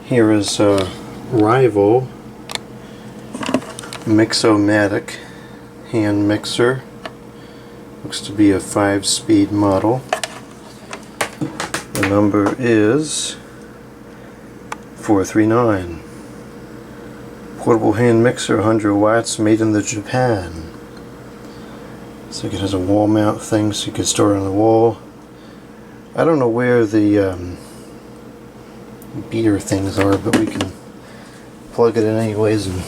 Here is a rival Mix-O-Matic hand mixer. Looks to be a 5-speed model. The number is 439. Portable hand mixer, 100 watts, made in Japan. Looks like it has a wall mount thing so you can store it on the wall. I don't know where the beater things are, but we can plug it in anyways and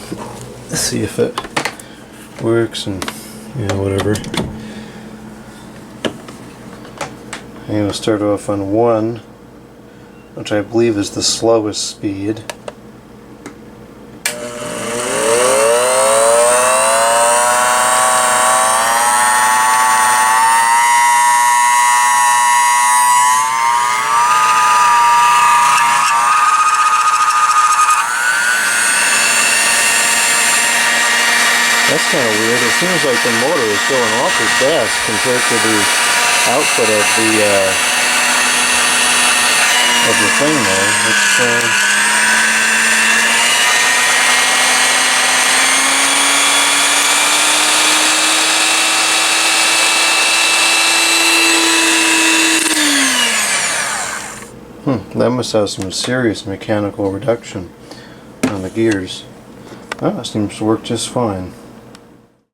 see if it works and whatever. I'm going to start off on 1, which I believe is the slowest speed. That's kind of weird. It seems like the motor is going awfully fast compared to the output of the thing there. That must have some serious mechanical reduction on the gears. Oh, it seems to work just fine.